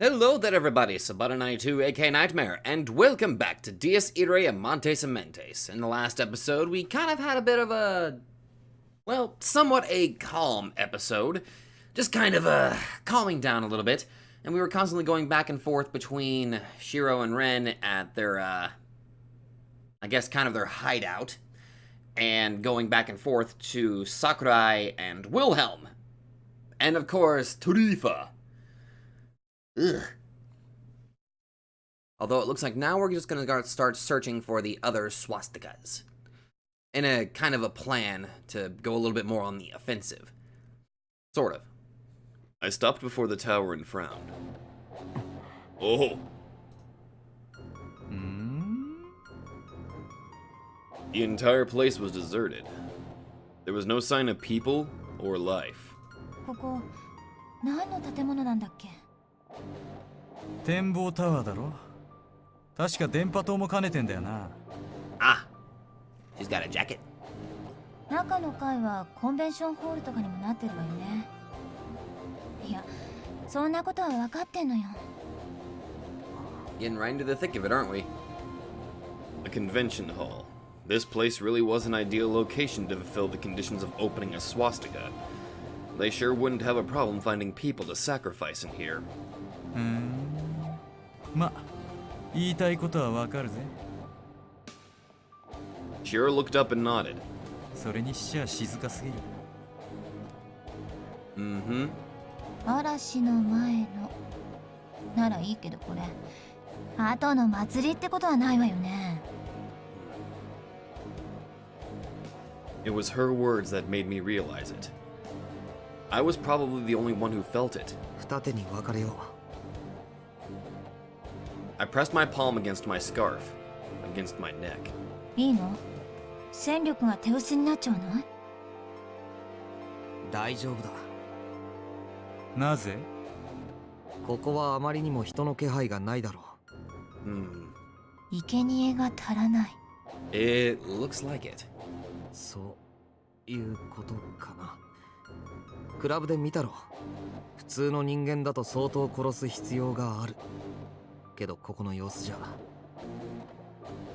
Hello there everybody, Sakurai aka Nightmare, and welcome back to Irae Amantes Amentes. In the last episode, we kind of had a bit of a, well, somewhat a calm episode. Just kind of calming down a little bit, and we were constantly going back and forth between Shiro and Ren at their, I guess kind of their hideout, and going back and forth to Sakurai and Wilhelm. And of course, Tarifa. Ugh. Although it looks like now we're just gonna start searching for the other swastikas. In a kind of a plan to go a little bit more on the offensive. Sort of. I stopped before the tower and frowned. Oh! The entire place was deserted. There was no sign of people or life. ここ何の建物なんだっけ？展望タワーだろ。確か電波塔も兼ねてんだよな。Ah, she's got a jacket. 中の階はコンベンションホールとかにもなってるわよね。いや、そんなことは分かってんのよ。Getting right into the thick of it, aren't we? A convention hall. This place really was an ideal location to fulfill the conditions of opening a swastika. They sure wouldn't have a problem finding people to sacrifice in here. まあ、言いたいことはわかるぜ。Shiro looked up and nodded. それにしちゃ静かすぎる。Mm-hmm. 嵐の前のならいいけどこれ後の祭りってことはないわよね。It was her words that made me realize it. I was probably the only one who felt it. 二手に分かれよう。I pressed my palm against my scarf, against my neck. いいの？戦力が手薄になっちゃわない？大丈夫だ。なぜ？ここはあまりにも人の気配がないだろう。生贄が足らない。It looks like it. そういうことかな。クラブで見たろ。普通の人間だと相当殺す必要がある。けどここの様子じゃ。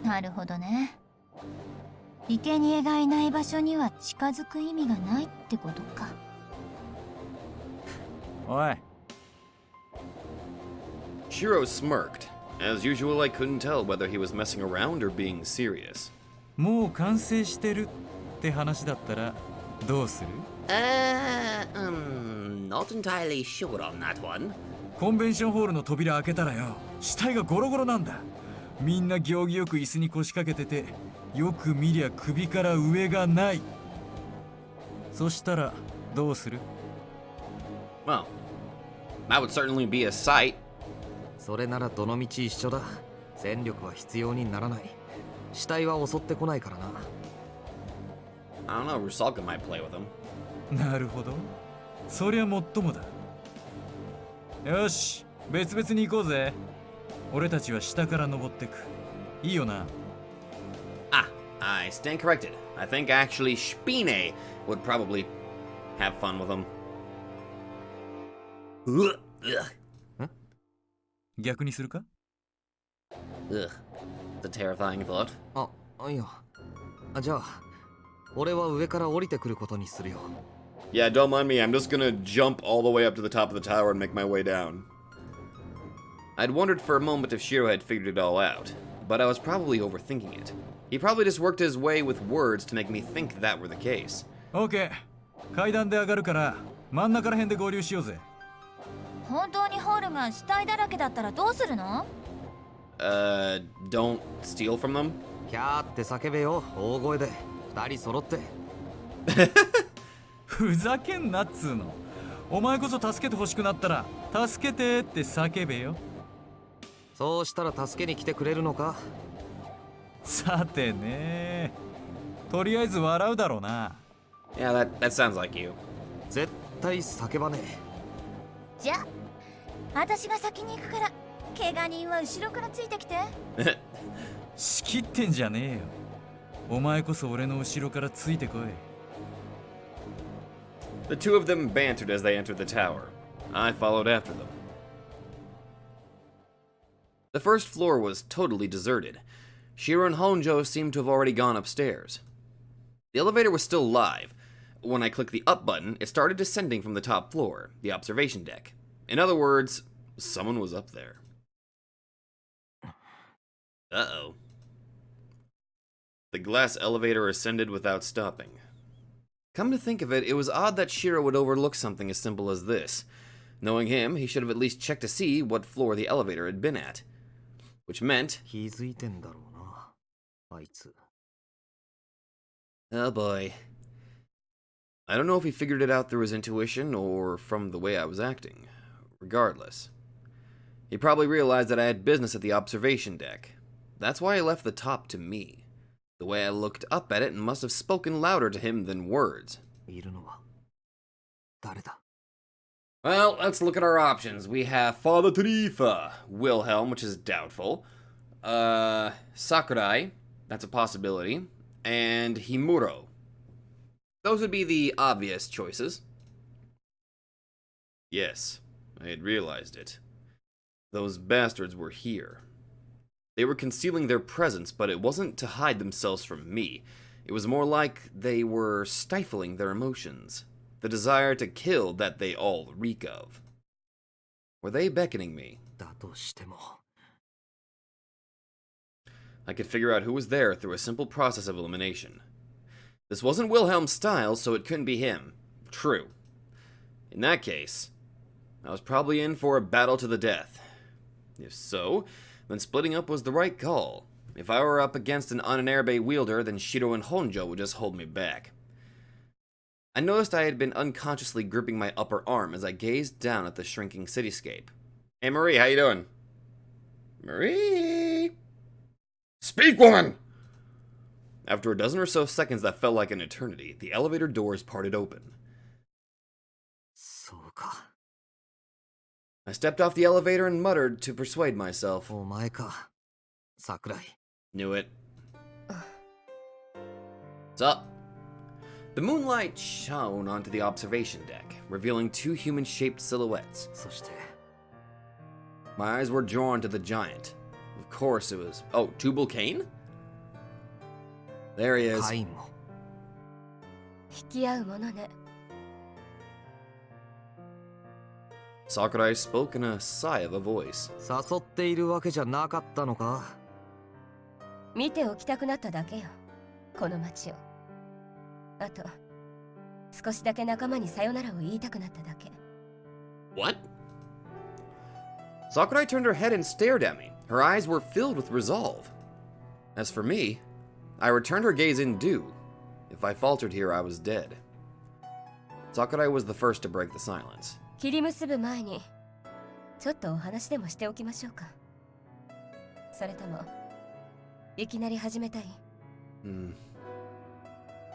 なるほどね。生贄がいない場所には近づく意味がないってことか。おい。Shiro smirked. As usual, I couldn't tell whether he was messing around or being serious. もう完成してるって話だったらどうする？ Not entirely sure on that one. コンベンションホールの扉開けたらよ、死体がゴロゴロなんだ。みんな行儀よく椅子に腰掛けてて、よく見りゃ首から上がない。そしたらどうする？ Well, that would certainly be a sight. それならどの道一緒だ。戦力は必要にならない。死体は襲ってこないからな。I don't know, Rusalka might play with him. なるほど。そりゃもっともだ。よし、別々に行こうぜ。俺たちは下から登ってく。いいよな。Ah, I stand corrected. I think actually Spine would probably have fun with him. Ugh. 逆にするか？ Ugh. The terrifying thought. いや。じゃあ、俺は上から降りてくることにするよ。Yeah, don't mind me. I'm just gonna jump all the way up to the top of the tower and make my way down. I'd wondered for a moment if Shiro had figured it all out, but I was probably overthinking it. He probably just worked his way with words to make me think that were the case. OK。階段で上がるから真ん中ら辺で合流しようぜ。本当にホールが死体だらけだったらどうするの？ Don't steal from them? キャーって叫べよ、大声で。二人揃って。ふざけんなっつーの。お前こそ助けて欲しくなったら助けてって叫べよ。そうしたら助けに来てくれるのか？さてね。とりあえず笑うだろうな。Yeah, that sounds like you. 絶対叫ばねえ。じゃあ、私が先に行くから、怪我人は後ろからついてきて。仕切ってんじゃねえよ。お前こそ俺の後ろからついてこい。The two of them bantered as they entered the tower. I followed after them. The first floor was totally deserted. Shiro and Honjo seemed to have already gone upstairs. The elevator was still live. When I clicked the up button, it started descending from the top floor, the observation deck. In other words, someone was up there. Uh-oh. The glass elevator ascended without stopping. Come to think of it, it was odd that Shiro would overlook something as simple as this. Knowing him, he should have at least checked to see what floor the elevator had been at. Which meant... Oh boy. I don't know if he figured it out through his intuition or from the way I was acting. Regardless. He probably realized that I had business at the observation deck. That's why he left the top to me. The way I looked up at it must have spoken louder to him than words. Well, let's look at our options. We have Father Tarifa, Wilhelm, which is doubtful, Sakurai, that's a possibility, and Himuro. Those would be the obvious choices. Yes, I had realized it. Those bastards were here. They were concealing their presence, but it wasn't to hide themselves from me. It was more like they were stifling their emotions. The desire to kill that they all reek of. Were they beckoning me? I could figure out who was there through a simple process of elimination. This wasn't Wilhelm's style, so it couldn't be him. True. In that case, I was probably in for a battle to the death. If so, then splitting up was the right call. If I were up against an Irae wielder, then Shiro and Honjo would just hold me back. I noticed I had been unconsciously gripping my upper arm as I gazed down at the shrinking cityscape. Hey Marie, how you doing? Marie? Speak, woman! After a dozen or so seconds that felt like an eternity, the elevator doors parted open. I stepped off the elevator and muttered to persuade myself. Sakurai. Knew it. What's up? The moonlight shone onto the observation deck, revealing two human-shaped silhouettes. My eyes were drawn to the giant. Of course it was... Oh, tubal-cain? There he is. Sakurai spoke in a sigh of a voice. 誘っているわけじゃなかったのか? 見ておきたくなっただけよ、この街を。あと、少しだけ仲間にさよならを言いたくなっただけ。What? Sakurai turned her head and stared at me. Her eyes were filled with resolve. As for me, I returned her gaze in due. If I faltered here, I was dead. Sakurai was the first to break the silence. 切り結ぶ前に、ちょっとお話でもしておきましょうか。それとも、いきなり始めたい？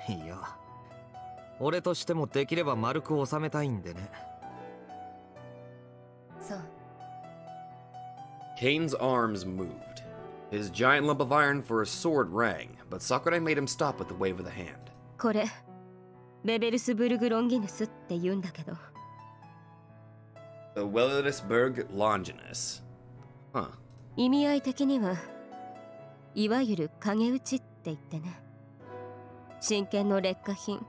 いや、俺としてもできれば丸く収めたいんでね。そう。Kane's arms moved. His giant lump of iron for a sword rang, but Sakurai made him stop with a wave of the hand. これ、ベベルスブルグ・ロンギヌスって言うんだけど。The Wellerisburg Longinus. Huh. 意味合い的には、いわゆる影打ちって言ってね。真剣の劣化品。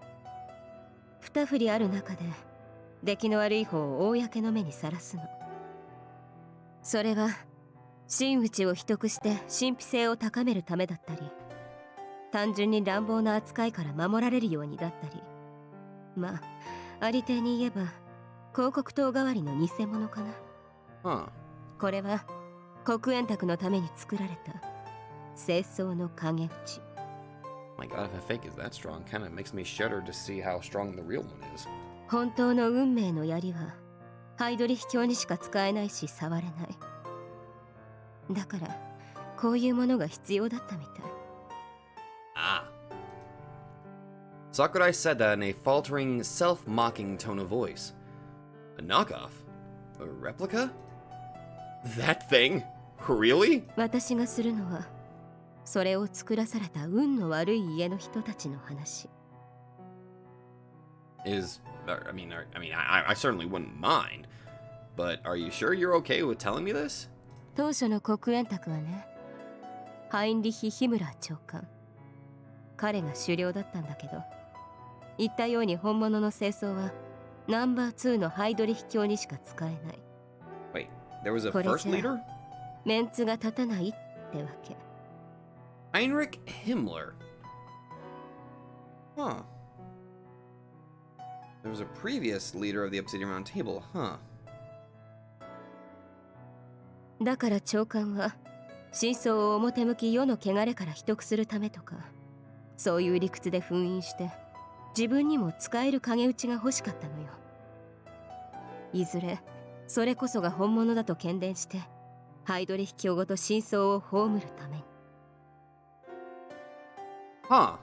二振りある中で、出来の悪い方を公の目にさらすの。それは、真打ちを秘匿して神秘性を高めるためだったり、単純に乱暴な扱いから守られるようにだったり、まあ、ありていに言えば、広告塔代わりの偽物かな。Huh. これは、黒煙卓のために作られた、清掃の影打ち。My god, if a fake is that strong, kinda makes me shudder to see how strong the real one is. 本当の運命の槍は、ハイドリヒ教にしか使えないし触れない。だから、こういうものが必要だったみたい。Ah. Sakurai said that in a faltering, self-mocking tone of voice. A knockoff? A replica? That thing? Really? 私がするのは、それを作らされた運の悪い家の人たちの話。I certainly wouldn't mind. But are you sure you're okay with telling me this? 当初の黒煙卓はね、ハインリヒ・ヒムラー長官、彼が首領だったんだけど、言ったように本物の清掃はナンバー2のハイドリヒ卿にしか使えない。 Wait, there was a これ first じゃ leader? メンツが立たないってわけ。 Heinrich Himmler. Huh. There was a previous leader of the Obsidian Round Table, huh? だから長官は真相を表向き世の汚れから秘匿するためとか、そういう理屈で封印して自分にも使える影打ちが欲しかったのよ。いずれそれこそが本物だと喧伝してハイドリヒ卿ごと真相を葬るために。 Huh.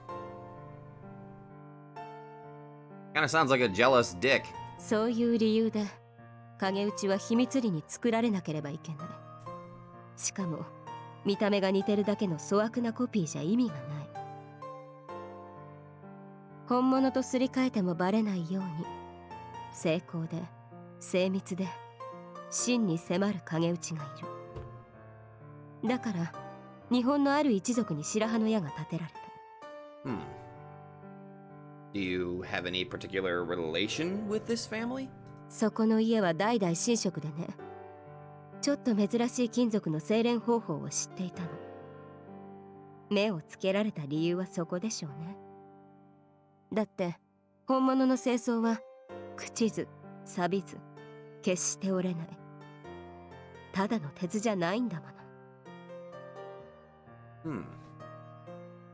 Kinda sounds like a jealous dick. そういう理由で影打ちは秘密裏に作られなければいけない。しかも見た目が似てるだけの粗悪なコピーじゃ意味がない。本物とすり替えてもバレないように精巧で精密で真に迫る影打ちがいる。だから日本のある一族に白羽の矢が立てられた。 Do you have any particular relation with this family? そこの家は代々神職でね、ちょっと珍しい金属の精錬方法を知っていたの。目をつけられた理由はそこでしょうね。だって本物の清掃は朽ちず錆びず決して折れない、ただの鉄じゃないんだもの。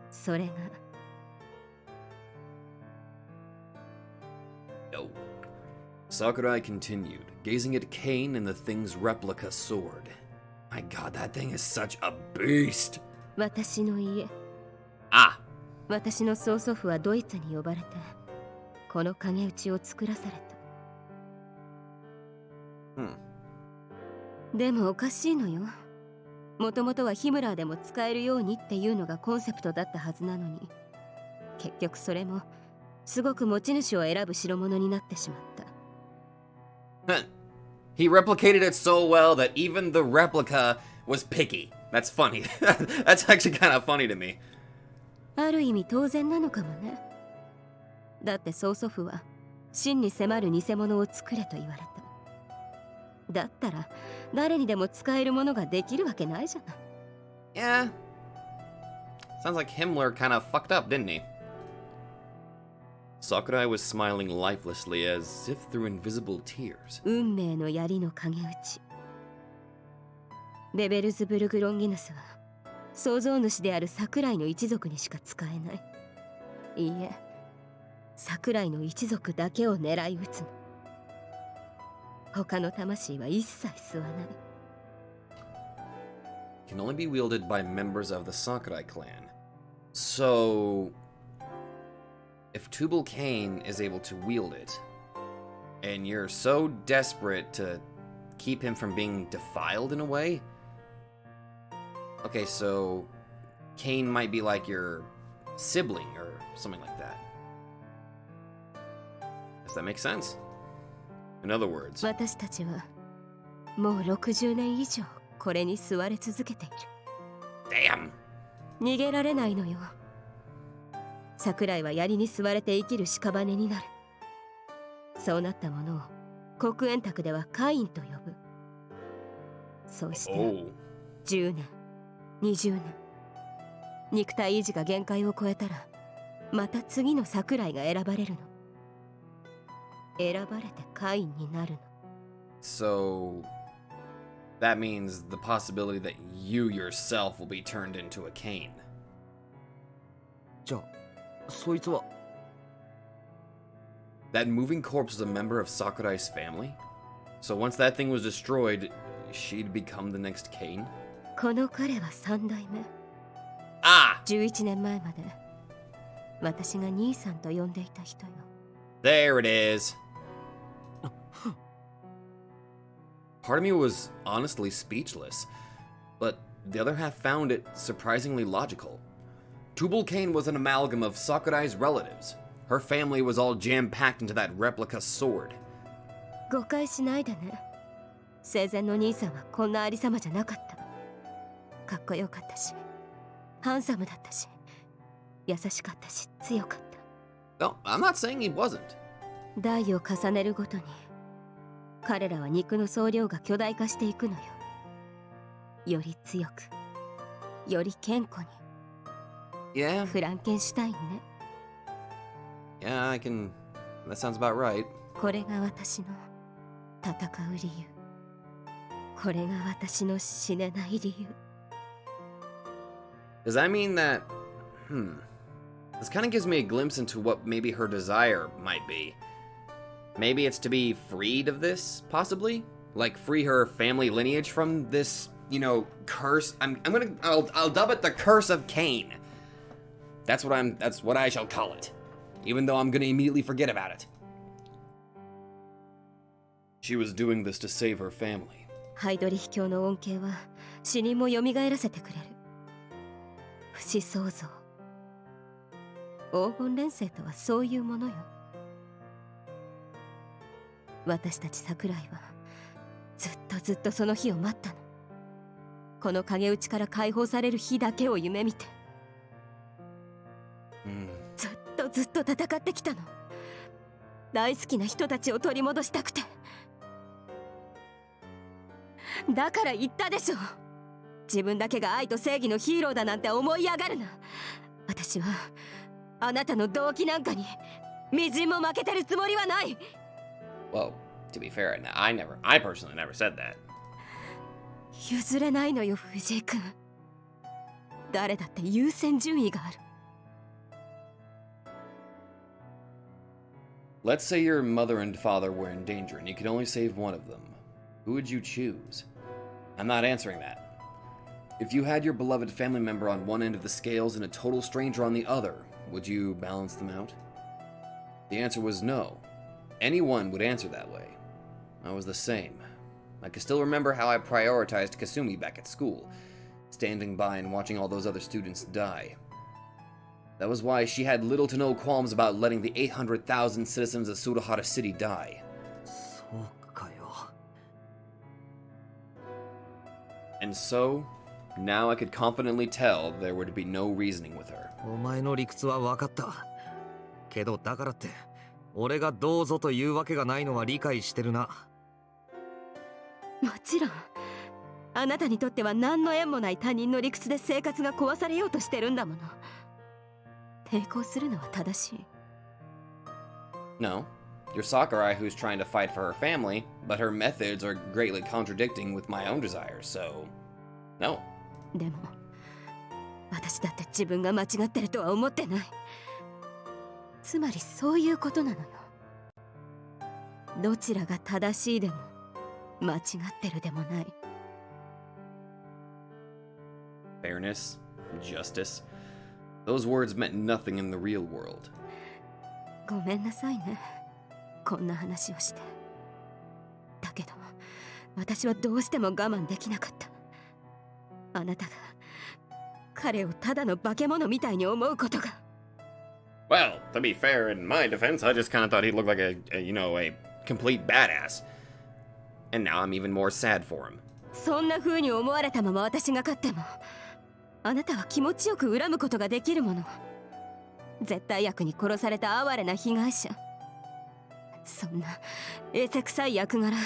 それが No. Sakurai continued, gazing at Kane and the thing's replica sword. My god, that thing is such a beast! 私の家、 Ah! 私の曽祖父はドイツに呼ばれてこの影打ちを作らされた。でもおかしいのよ。もともとはヒムラーでも使えるようにっていうのがコンセプトだったはずなのに、結局それもすごく持ち主を選ぶ代物になってしまった。He replicated it so well that even the replica was picky. That's funny. That's actually kind of funny to me. ある意味当然なのかもね。だって曽祖父は真に迫る偽物を作れと言われた。だったら誰にでも使えるものができるわけないじゃない。 Yeah. Sounds like Himmler kind of fucked up, didn't he? Sakurai was smiling lifelessly as if through invisible tears. 運命の槍の影打ち。ベベルズブルグ・ロンギヌスは創造主である桜井の一族にしか使えない。いいえ、桜井の一族だけを狙い撃つの。他の魂は一切吸わない。 Can only be wielded by members of the Sakurai clan. So, if tubal-cain is able to wield it, and you're so desperate to keep him from being defiled in a way, okay, so Cain might be like your sibling or something like that. Does that make sense? In other words, 私たちはもう60年以上これに吸われ続けている。 damn! 逃げられないのよ。桜井は槍に吸われて生きる屍になる。そうなったものを黒煙卓ではカインと呼ぶ。そうして Oh. 10年20年、肉体維持が限界を超えたらまた次の桜井が選ばれるの。選ばれてカインになるの。 So, that means the possibility that you yourself will be turned into a Cain. じゃあそいつは That moving corpse was a member of Sakurai's family? So once that thing was destroyed, she'd become the next Cain? この彼は3代目。 Ah! 11年前まで私が兄さんと呼んでいた人よ。 There it is. Part of me was honestly speechless, but the other half found it surprisingly logical. Tubal-cain was an amalgam of Sakurai's relatives. Her family was all jam-packed into that replica sword. 誤解しないでね。生前の兄さんはこんなありさまじゃなかった。かっこよかったし、ハンサムだったし、優しかったし、強かった。 No, I'm not saying he wasn't. 代を重ねるごとに彼らは肉の総量が巨大化していくのよ。より強く、より健康に。 Yeah, フランケンシュタインね。 yeah, that sounds about right. これが私の戦う理由。これが私の死ねない理由。 Does that mean that... This kind of gives me a glimpse into what maybe her desire might be. Maybe it's to be freed of this, possibly? Like, free her family lineage from this, curse. I'll dub it the curse of Cain. That's what I shall call it. Even though I'm gonna immediately forget about it. She was doing this to save her family. ハイドリヒ教の恩恵は死人も蘇らせてくれる。不死創造。黄金連星とはそういうものよ。私たち桜井はずっとその日を待ったの。この影打ちから解放される日だけを夢見て、ずっと戦ってきたの。大好きな人たちを取り戻したくて。だから言ったでしょ。自分だけが愛と正義のヒーローだなんて思い上がるな。私はあなたの動機なんかにみじんも負けてるつもりはない。 Well, to be fair, I personally never said that. 譲れないのよ、藤井君。誰だって優先順位がある。 Let's say your mother and father were in danger and you could only save one of them. Who would you choose? I'm not answering that. If you had your beloved family member on one end of the scales and a total stranger on the other, would you balance them out? The answer was no. Anyone would answer that way. I was the same. I can still remember how I prioritized Kasumi back at school, standing by and watching all those other students die. That was why she had little to no qualms about letting the 800,000 citizens of Surahara City die. そうかよ。 And so, now I could confidently tell there would be no reasoning with her. お前の理屈は分かった。けどだからって俺がどうぞというわけがないのは理解してるな。もちろん、あなたにとっては何の縁もない他人の理屈で生活が壊されようとしてるんだもの。抵抗するのは正しい。 No, you're Sakurai who's trying to fight for her family, but her methods are greatly contradicting with my own desires, so... No. でも、私だって自分が間違ってるとは思ってない。つまりそういうことなのよ。どちらが正しいでも間違ってるでもない。 Fairness, justice, those words meant nothing in the real world. ごめんなさいね。こんな話をして。だけど、私はどうしても我慢できなかった。あなたが彼をただの化け物みたいに思うことが。 Well, to be fair, in my defense, I just kind of thought he looked like a complete badass. And now I'm even more sad for him. そんな風に思われたまま私が勝っても、あなたは気持ちよく恨むことができるもの。絶対悪に殺された哀れな被害者。そんなえせくさい役柄、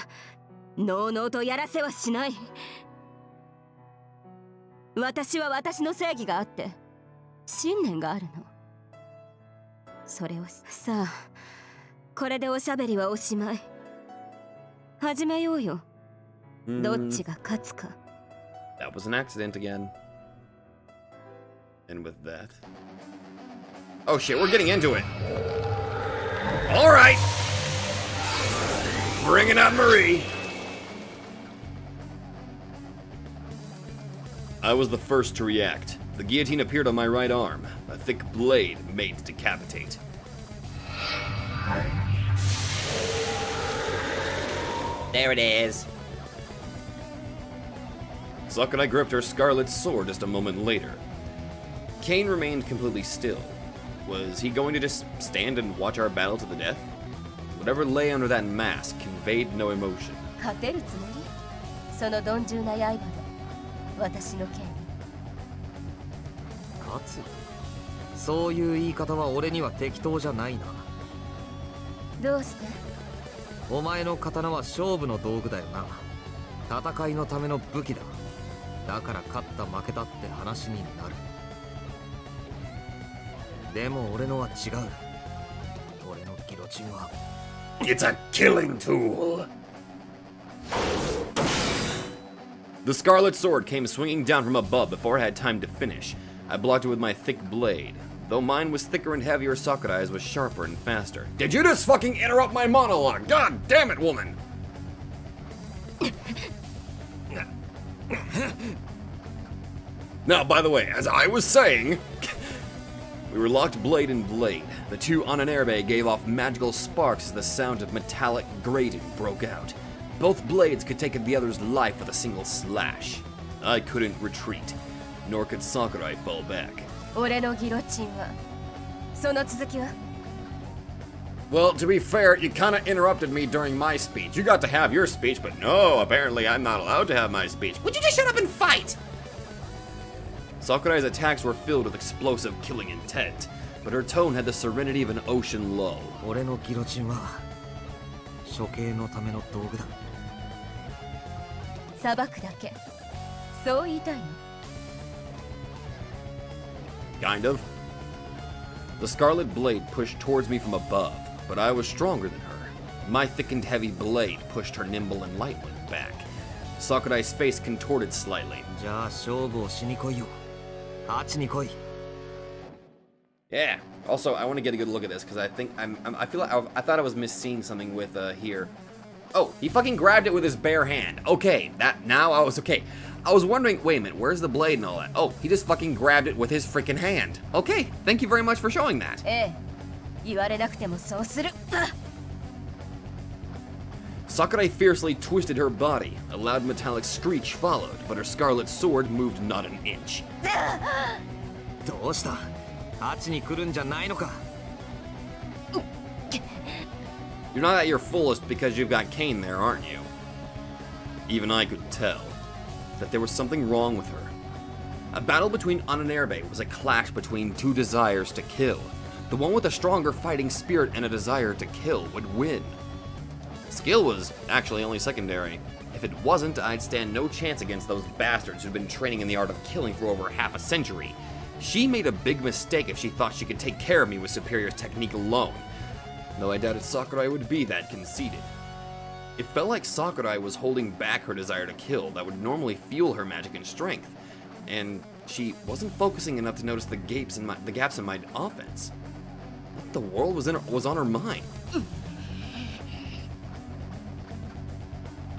のうのうとやらせはしない。私は私の正義があって信念があるの。それをさあ、これでおしゃべりはおしまい。始めようよ。どっちが勝つか。 That was an accident again. And with that... Oh shit, we're getting into it. Alright! Bring it on, Marie! I was the first to react. The guillotine appeared on my right arm, a thick blade made to decapitate. There it is. Sakurai gripped her scarlet sword just a moment later. Cain remained completely still. Was he going to just stand and watch our battle to the death? Whatever lay under that mask conveyed no emotion. 勝てるつもり？その鈍重な刃で私の剣つそういう言い方は俺には適当じゃないな。どうして？お前の刀は勝負の道具だよな。戦いのための武器だ。だから勝った負けたって話になる。でも俺のは違う。俺のギロチンは It's a killing tool. The scarlet sword came swinging down from above before I had time to finish. I blocked it with my thick blade. Though mine was thicker and heavier, Sakurai's was sharper and faster. Did you just fucking interrupt my monologue? God damn it, woman! Now, by the way, as I was saying, we were locked blade and blade. The two on an airbag gave off magical sparks as the sound of metallic grating broke out. Both blades could take the other's life with a single slash. I couldn't retreat, nor could Sakurai fall back. 俺のギロチンはその続きは？ Well, to be fair, you kinda interrupted me during my speech. You got to have your speech, but no, apparently I'm not allowed to have my speech. Would you just shut up and fight? Sakurai's attacks were filled with explosive killing intent, but her tone had the serenity of an ocean lull. 俺のギロチンは処刑のための道具だ。裁くだけ。そう言いたいの？ Kind of. The scarlet blade pushed towards me from above, but I was stronger than her. My thick and heavy blade pushed her nimble and light one back. Sakurai's face contorted slightly. じゃあ勝負をしに来いよ。勝ちに来い。 Yeah. Also, I want to get a good look at this because I think I feel like I thought I was misseeing something with here. Oh, he fucking grabbed it with his bare hand. Okay, that now I was okay. I was wondering, wait a minute, where's the blade and all that? Oh, he just fucking grabbed it with his freaking hand. Okay, thank you very much for showing that. ええ、言われなくてもそうする。Sakurai fiercely twisted her body. A loud metallic screech followed, but her scarlet sword moved not an inch. どうした？勝ちに来るんじゃないのか？ You're not at your fullest because you've got Cain there, aren't you? Even I could tell that there was something wrong with her. A battle between Ananerabe was a clash between two desires to kill. The one with a stronger fighting spirit and a desire to kill would win. Skill was actually only secondary. If it wasn't, I'd stand no chance against those bastards who'd been training in the art of killing for over half a century. She made a big mistake if she thought she could take care of me with superior technique alone, though I doubted Sakurai would be that conceited. It felt like Sakurai was holding back her desire to kill that would normally fuel her magic and strength, and she wasn't focusing enough to notice the gaps in my offense. What the world was on her mind?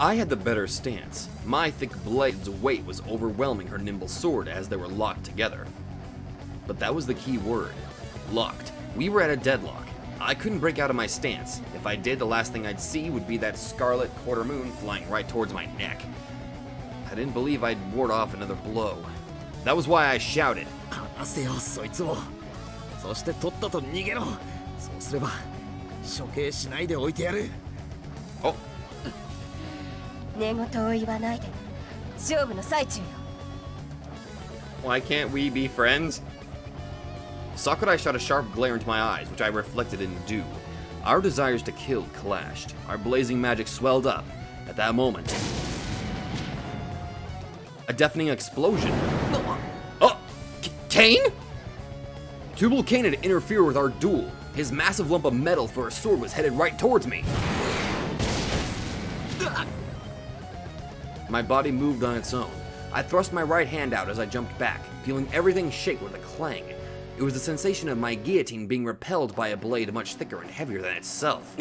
I had the better stance. My thick blade's weight was overwhelming her nimble sword as they were locked together. But that was the key word. Locked. We were at a deadlock. I couldn't break out of my stance. If I did, the last thing I'd see would be that scarlet quarter moon flying right towards my neck. I didn't believe I'd ward off another blow. That was why I shouted. 離せよそいつを。そしてとっとと逃げろ。そうすれば処刑しないでおいてやる。 Oh, 寝言を言わないで。勝負の最中よ。 why can't we be friends? Sakurai shot a sharp glare into my eyes, which I reflected in dew. Our desires to kill clashed. Our blazing magic swelled up. At that moment, a deafening explosion. Oh! Cain? Tubal-cain had interfered with our duel. His massive lump of metal for a sword was headed right towards me. My body moved on its own. I thrust my right hand out as I jumped back, feeling everything shake with a clang. It was the sensation of my guillotine being repelled by a blade much thicker and heavier than itself.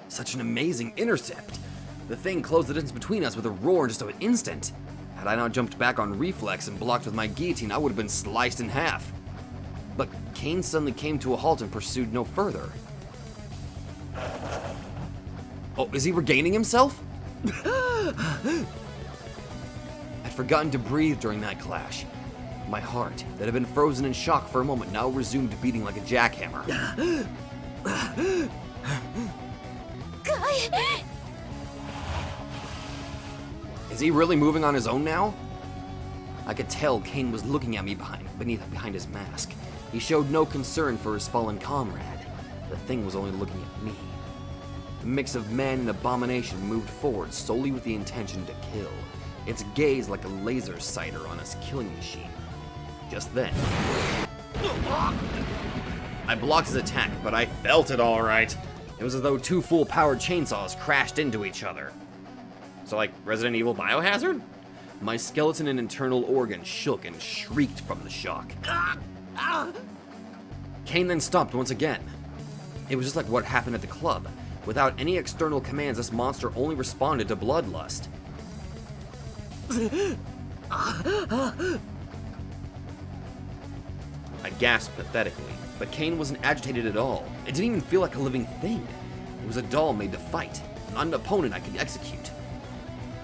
Such an amazing intercept. The thing closed the distance between us with a roar in just an instant. Had I not jumped back on reflex and blocked with my guillotine, I would have been sliced in half. But Cain suddenly came to a halt and pursued no further. Oh, is he regaining himself? I'd forgotten to breathe during that clash. My heart, that had been frozen in shock for a moment, now resumed beating like a jackhammer. Is he really moving on his own now? I could tell Cain was looking at me behind his mask. He showed no concern for his fallen comrade. The thing was only looking at me. The mix of man and abomination moved forward solely with the intention to kill, its gaze like a laser sighter on its killing machine. Just then, I blocked his attack, but I felt it all right. It was as though two full-powered chainsaws crashed into each other. So like Resident Evil Biohazard? My skeleton and internal organs shook and shrieked from the shock. Cain then stopped once again. It was just like what happened at the club. Without any external commands, this monster only responded to bloodlust. I gasped pathetically, but Cain wasn't agitated at all. It didn't even feel like a living thing. It was a doll made to fight, not an opponent I could execute.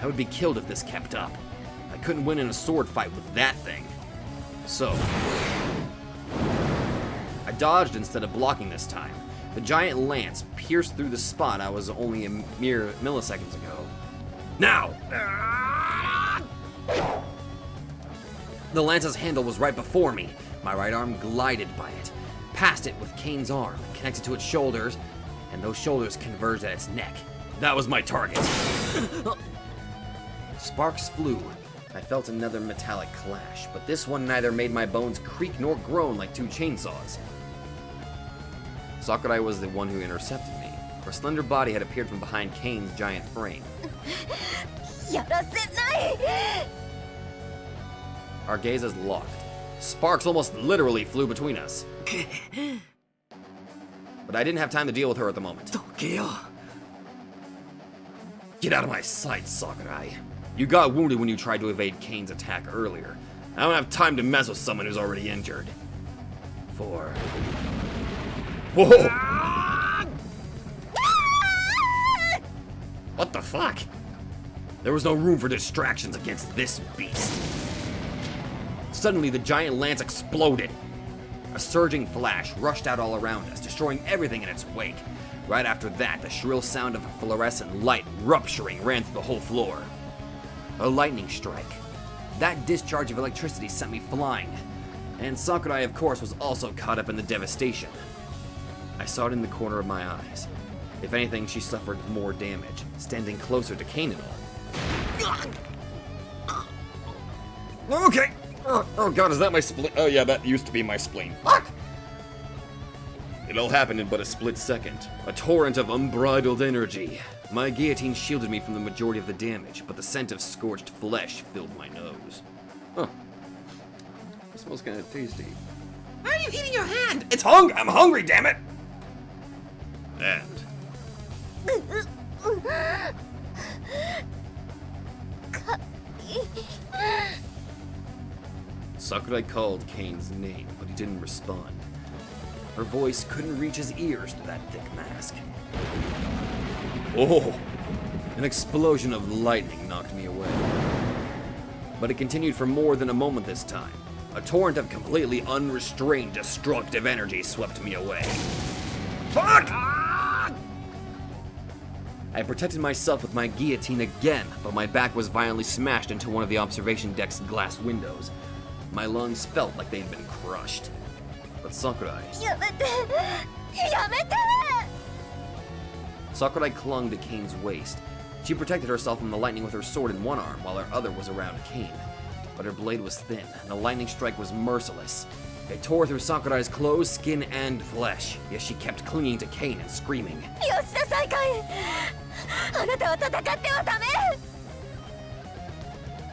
I would be killed if this kept up. I couldn't win in a sword fight with that thing. So, I dodged instead of blocking this time. The giant lance pierced through the spot I was only a mere milliseconds ago. Now! The lance's handle was right before me. My right arm glided by it, past it with Cain's arm, connected to its shoulders, and those shoulders converged at its neck. That was my target. Sparks flew. I felt another metallic clash, but this one neither made my bones creak nor groan like two chainsaws. Sakurai was the one who intercepted me. Her slender body had appeared from behind Cain's giant frame. Our gazes locked. Sparks almost literally flew between us. But I didn't have time to deal with her at the moment. Get out of my sight, Sakurai. You got wounded when you tried to evade Cain's attack earlier. I don't have time to mess with someone who's already injured. Whoa! What the fuck? There was no room for distractions against this beast. Suddenly, the giant lance exploded. A surging flash rushed out all around us, destroying everything in its wake. Right after that, the shrill sound of a fluorescent light rupturing ran through the whole floor. A lightning strike. That discharge of electricity sent me flying. And Sakurai, of course, was also caught up in the devastation. I saw it in the corner of my eyes. If anything, she suffered more damage, standing closer to Cain and all. Okay. Oh god, is that my spleen? Oh yeah, that used to be my spleen. Fuck! It all happened in but a split second. A torrent of unbridled energy. My guillotine shielded me from the majority of the damage, but the scent of scorched flesh filled my nose. Huh. It smells kind of tasty. Why are you eating your hand? I'm hungry, damn it! And Sakurai called Cain's name, but he didn't respond. Her voice couldn't reach his ears through that thick mask. Oh! An explosion of lightning knocked me away. But it continued for more than a moment this time. A torrent of completely unrestrained destructive energy swept me away. Fuck! I protected myself with my guillotine again, but my back was violently smashed into one of the observation deck's glass windows. My lungs felt like they had been crushed. But Sakurai... Sakurai clung to Cain's waist. She protected herself from the lightning with her sword in one arm, while her other was around Cain. But her blade was thin, and the lightning strike was merciless. It tore through Sakurai's clothes, skin, and flesh, yet she kept clinging to Cain and screaming.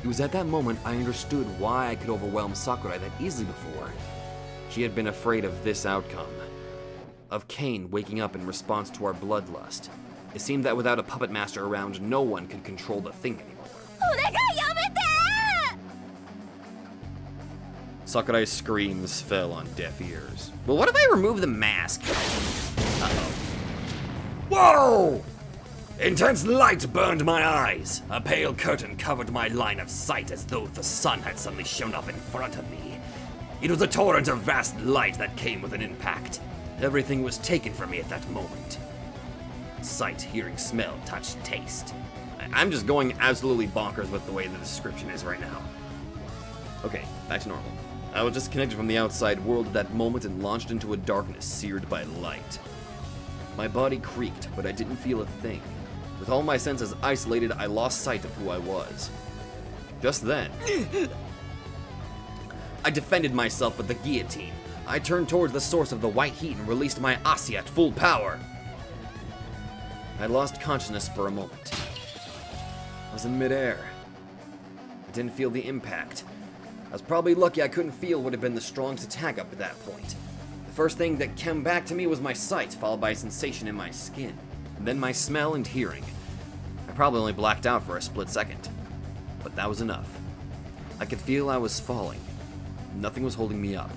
It was at that moment I understood why I could overwhelm Sakurai that easily before. She had been afraid of this outcome. Of Cain waking up in response to our bloodlust. It seemed that without a puppet master around, no one could control the thing anymore. Sakurai's screams fell on deaf ears. Well, what if I remove the mask? Uh-oh. Whoa! Intense light burned my eyes. A pale curtain covered my line of sight as though the sun had suddenly shown up in front of me. It was a torrent of vast light that came with an impact. Everything was taken from me at that moment. Sight, hearing, smell, touch, taste. I'm just going absolutely bonkers with the way the description is right now. Okay, back to normal. I was disconnected from the outside world at that moment and launched into a darkness seared by light. My body creaked, but I didn't feel a thing. With all my senses isolated, I lost sight of who I was. Just then, I defended myself with the guillotine. I turned towards the source of the white heat and released my Asi at full power. I lost consciousness for a moment. I was in midair. I didn't feel the impact. I was probably lucky I couldn't feel what had been the strongest attack up at that point. The first thing that came back to me was my sight, followed by a sensation in my skin, and then my smell and hearing. I probably only blacked out for a split second, but that was enough. I could feel I was falling. Nothing was holding me up.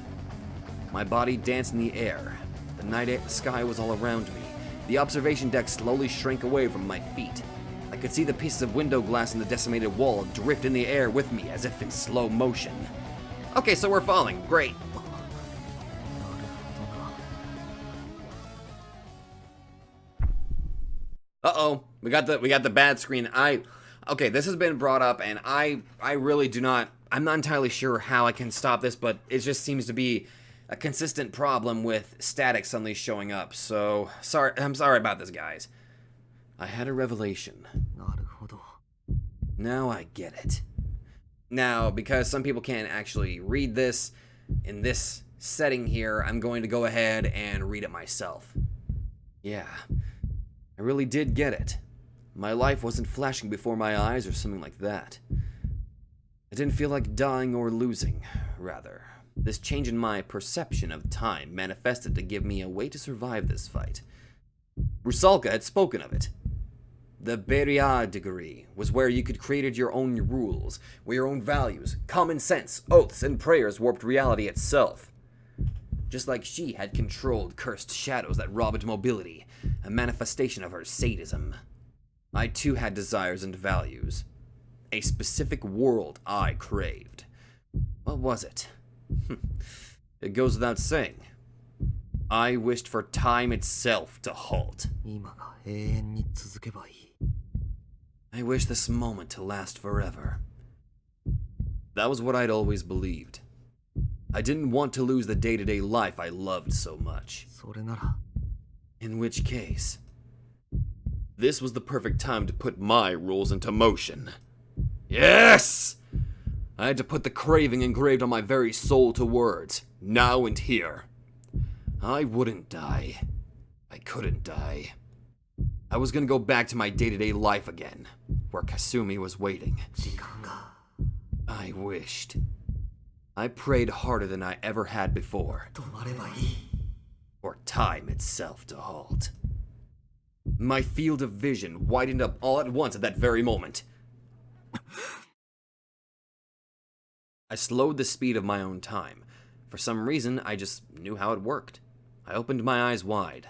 My body danced in the air. The night sky was all around me. The observation deck slowly shrank away from my feet. I could see the pieces of window glass in the decimated wall drift in the air with me as if in slow motion. Okay, so we're falling. Great. Uh-oh. We got the bad screen. Okay, this has been brought up and I really do not, I'm not entirely sure how I can stop this, but it just seems to be a consistent problem with static suddenly showing up. So, I'm sorry about this, guys. I had a revelation. Now I get it. Now, because some people can't actually read this in this setting here, I'm going to go ahead and read it myself. Yeah, I really did get it. My life wasn't flashing before my eyes or something like that. I didn't feel like dying or losing, rather. This change in my perception of time manifested to give me a way to survive this fight. Rusalka had spoken of it. The Beria degree was where you could create your own rules, where your own values, common sense, oaths, and prayers warped reality itself. Just like she had controlled cursed shadows that robbed mobility, a manifestation of her sadism. I too had desires and values. A specific world I craved. What was it? It goes without saying. I wished for time itself to halt. I wish this moment to last forever. That was what I'd always believed. I didn't want to lose the day-to-day life I loved so much. In which case, this was the perfect time to put my rules into motion. Yes! I had to put the craving engraved on my very soul to words, now and here. I wouldn't die. I couldn't die. I was gonna go back to my day-to-day life again, where Kasumi was waiting. I wished. I prayed harder than I ever had before. For time itself to halt. My field of vision widened up all at once at that very moment. I slowed the speed of my own time. For some reason, I just knew how it worked. I opened my eyes wide.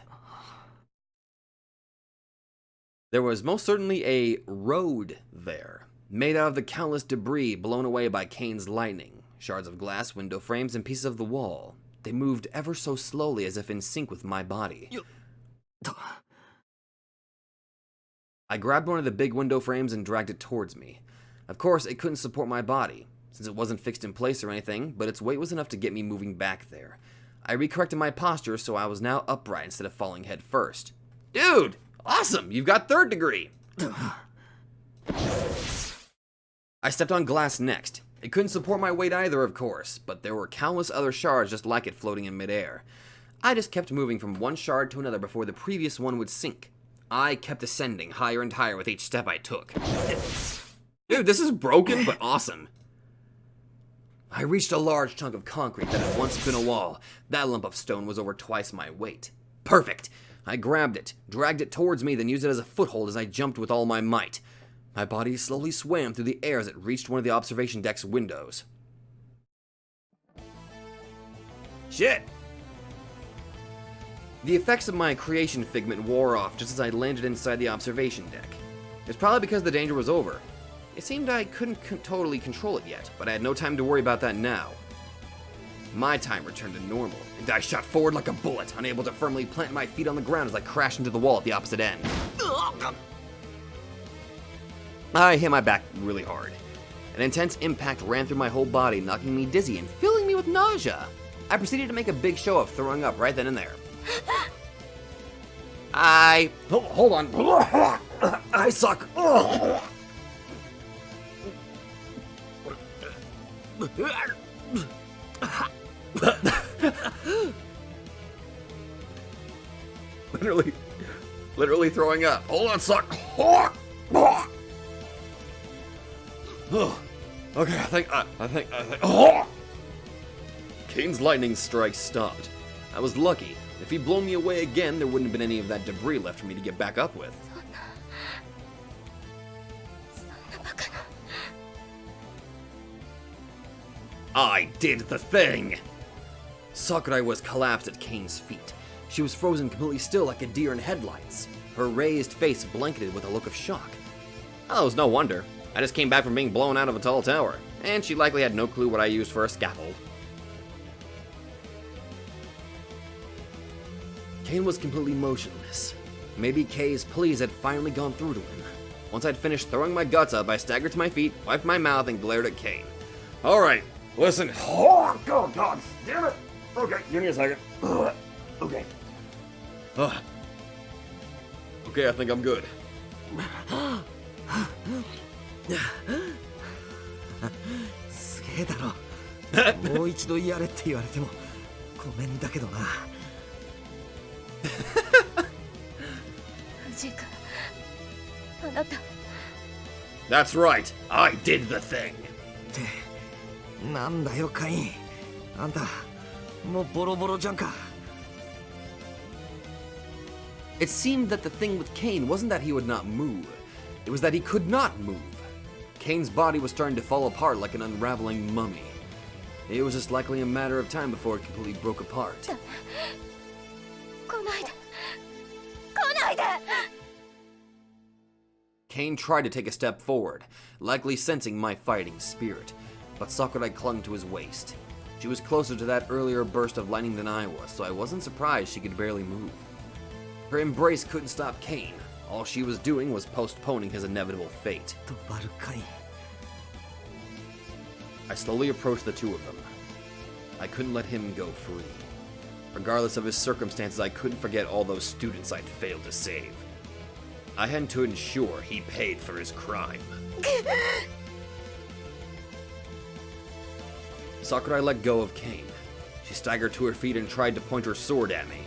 There was most certainly a road there, made out of the countless debris blown away by Cain's lightning. Shards of glass, window frames, and pieces of the wall. They moved ever so slowly as if in sync with my body. I grabbed one of the big window frames and dragged it towards me. Of course, it couldn't support my body, since it wasn't fixed in place or anything, but its weight was enough to get me moving back there. I recorrected my posture so I was now upright instead of falling head first. Dude! Awesome! You've got third degree! I stepped on glass next. It couldn't support my weight either, of course, but there were countless other shards just like it floating in midair. I just kept moving from one shard to another before the previous one would sink. I kept ascending higher and higher with each step I took. Dude, this is broken, but awesome. I reached a large chunk of concrete that had once been a wall. That lump of stone was over twice my weight. Perfect! I grabbed it, dragged it towards me, then used it as a foothold as I jumped with all my might. My body slowly swam through the air as it reached one of the observation deck's windows. Shit! The effects of my creation figment wore off just as I landed inside the observation deck. It's probably because the danger was over. It seemed I couldn't totally control it yet, but I had no time to worry about that now. My time returned to normal, and I shot forward like a bullet, unable to firmly plant my feet on the ground as I crashed into the wall at the opposite end. I hit my back really hard. An intense impact ran through my whole body, knocking me dizzy and filling me with nausea. I proceeded to make a big show of throwing up right then and there. Hold on. I suck. Literally throwing up. Hold on, suck. Okay, I think. Kane's lightning strike stopped. I was lucky. If he'd blown me away again, there wouldn't have been any of that debris left for me to get back up with. I did the thing! Sakurai was collapsed at Kane's feet. She was frozen completely still like a deer in headlights, her raised face blanketed with a look of shock. Oh, it was no wonder. I just came back from being blown out of a tall tower, and she likely had no clue what I used for a scaffold. Kane was completely motionless. Maybe Kay's pleas had finally gone through to him. Once I'd finished throwing my guts up, I staggered to my feet, wiped my mouth, and glared at Kane. Alright, listen. Oh, God, damn it! Okay, give me a second. Okay. Okay, I think I'm good. すげえだろ。もう一度やれって言われてもごめんだけどな。藤井君、あなた。That's right, I did the thing. ってなんだよカイン。あんたもうボロボロじゃんか。It seemed that the thing with Kane wasn't that he would not move. It was that he could not move. Kane's body was starting to fall apart like an unraveling mummy. It was just likely a matter of time before it completely broke apart. 来ないで。来ないで。 Kane tried to take a step forward, likely sensing my fighting spirit, but Sakurai clung to his waist. She was closer to that earlier burst of lightning than I was, so I wasn't surprised she could barely move. Her embrace couldn't stop Kane. All she was doing was postponing his inevitable fate. トバルカイン。I slowly approached the two of them. I couldn't let him go free. Regardless of his circumstances, I couldn't forget all those students I'd failed to save. I had to ensure he paid for his crime. Sakurai let go of Kane. She staggered to her feet and tried to point her sword at me.